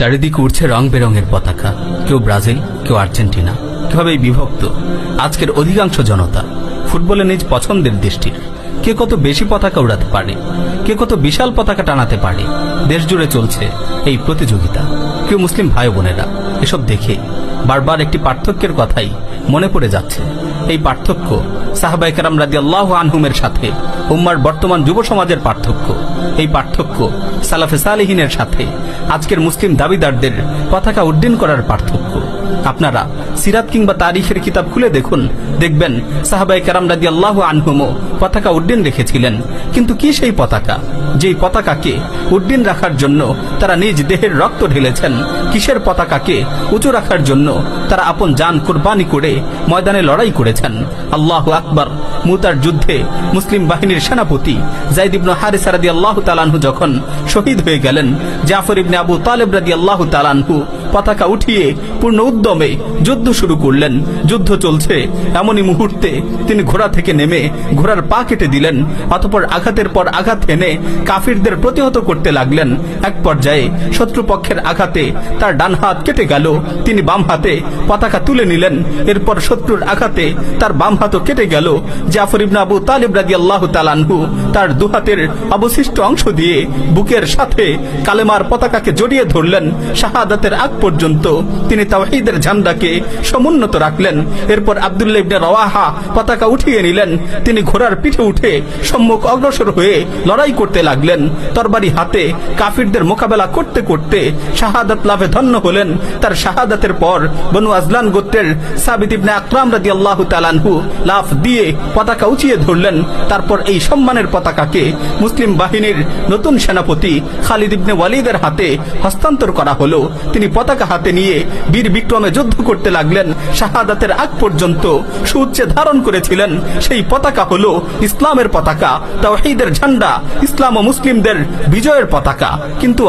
চারিদিকে উঠছে রং বেরঙের পতাকা, কেউ ব্রাজিল, কেউ আর্জেন্টিনা। কিভাবে বিভক্ত আজকের অধিকাংশ জনতা। ফুটবলে নিজ পছন্দের দেশটির কে কত বেশি পতাকা উড়াতে পারে, কে কত বিশাল পতাকা টানাতে পারে, দেশ জুড়ে চলছে এই প্রতিযোগিতা। কেউ মুসলিম ভাই বোনেরা, এসব দেখে বারবার একটি পার্থক্যের কথাই মনে পড়ে যাচ্ছে। এই পার্থক্য সাহাবায়ে কেরাম রাদিয়াল্লাহু আনহুমের সাথে উম্মার বর্তমান যুব সমাজের পার্থক্য। এই পার্থক্য সালাফে সালেহিনের সাথে আজকের মুসলিম দাবিদারদের পতাকা উড্ডীন করার পার্থক্য। আপনারা সিরাত কিংবা তারিখের কিতাব খুলে দেখুন, দেখবেন সাহাবায়ে কেরাম রাদিয়াল্লাহু আনহুমও পতাকা উড্ডীন রেখেছিলেন। কিন্তু কি সেই পতাকা, যেই পতাকাকে উড্ডীন রাখার জন্য তারা নিজ দেহের রক্ত ঢেলেছেন? কিসের পতাকাকে উঁচু রাখার জন্য তারা আপন জান কুরবানি করে ময়দানে লড়াই করেছেন? আল্লাহু আকবার। মুতার যুদ্ধে মুসলিম বাহিনীর সেনাপতি যায়েদ ইবনে হারিসা রাদিয়াল্লাহু তাআলা আনহু যখন শহীদ হয়ে গেলেন, জাফর ইবনে আবু তালেব রাদিয়াল্লাহু তাআলা আনহু পতাকা উঠিয়ে পূর্ণ উদ্যমে যুদ্ধ শুরু করলেন। যুদ্ধ চলছে, এমনই মুহূর্তে তিনি ঘোড়া থেকে নেমে ঘোড়ার পা কেটে দিলেন। অতঃপর আঘাতের পর আঘাত এনে কাফিরদের প্রতিহত করতে লাগলেন। এক পর্যায়ে শত্রুপক্ষের আঘাতে তার ডান হাত কেটে গেল, তিনি বাম হাতে পতাকা তুলে নিলেন। এরপর শত্রুর আঘাতে তার বাম হাতও কেটে গেল। জাফর ইবনে আবু তালেব রাদিয়াল্লাহু তাআলা আনহু তার দুহাতের অবশিষ্ট অংশ দিয়ে বুকের সাথে কালেমার পতাকাকে জড়িয়ে ধরলেন। শাহাদাতের আগ পর্যন্ত তিনি তাওহীদের ঝান্ডাকে সমুন্নত রাখলেন। এরপর আব্দুল্লাহ ইবনে রাওয়াহা পতাকা উঠিয়ে নিলেন। তিনি ঘোড়ার পিঠে উঠে সম্মুখ অগ্রসর হয়ে লড়াই করতে লাগলেন। তরবারি হাতে কাফিরদের মোকাবেলা করতে করতে শাহাদাত লাভে ধন্য হলেন। তার শাহাদাতের পর বনু আজলান গোত্রের সাবিত ইবনে আকরাম রাদিয়াল্লাহু তাআলা আনহু লাফ দিয়ে পতাকা উঁচিয়ে ধরলেন। তারপর এই সম্মানের পতাকাকে মুসলিম বাহিনীর নতুন সেনাপতি খালিদ ইবনে ওয়ালিদের হাতে হস্তান্তর করা হলো। তিনি পতাকা হাতে নিয়ে বীর বিক্রমে যুদ্ধ করতে লাগলেন। শাহাদাতের আগ পর্যন্ত সুউচ্চে ধারণ করেছিলেন। সেই পতাকা হলো ইসলামের পতাকা, তাওহীদের ঝান্ডা, ইসলাম ও মুসলিমদের বিজয়ের পতাকা। কিন্তু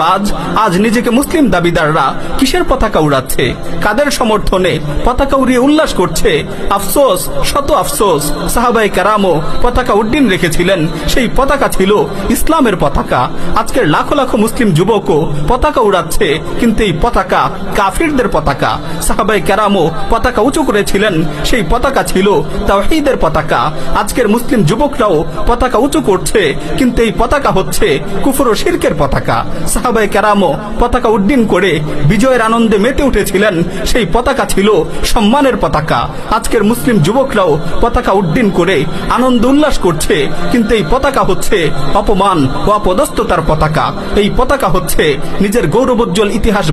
আজ নিজেকে মুসলিম দাবিদাররা কিসের পতাকা উড়াচ্ছে? কাদের সমর্থনে পতাকা উড়িয়ে উল্লাস করছে? আফসোস, শত আফসোস, সাহাবায়ে কেরামও পতাকা উড্ডীন রেখেছিলেন। সেই পতাকা ছিল ইসলামের পতাকা। আজকের লাখো লাখো মুসলিম যুবকও পতাকা উড়াচ্ছে, কিন্তু এই পতাকা কাফিরদের পতাকা। সাহাবায়ে কেরামও পতাকা উঁচু করেছিলেন, সেই পতাকা ছিল তাওহীদের পতাকা। আজকের মুসলিম যুবকরাও পতাকা উঁচু করছে, কিন্তু এই পতাকা হচ্ছে কুফর ও শিরকের পতাকা। সাহাবায়ে কেরামও পতাকা উড্ডীন করে বিজয়ের আনন্দে মেতে উঠেছিলেন, সেই পতাকা ছিল সম্মানের পতাকা। আজকের মুসলিম যুবকরাও পতাকা উড্ডীন করে আনন্দ উল্লাস করছে, কিন্তু এই পতাকা হচ্ছে অপমান ও অপদস্থতার পতাকা। এই পতাকা হচ্ছে নিজের গৌরবোজ্জ্বল ইতিহাস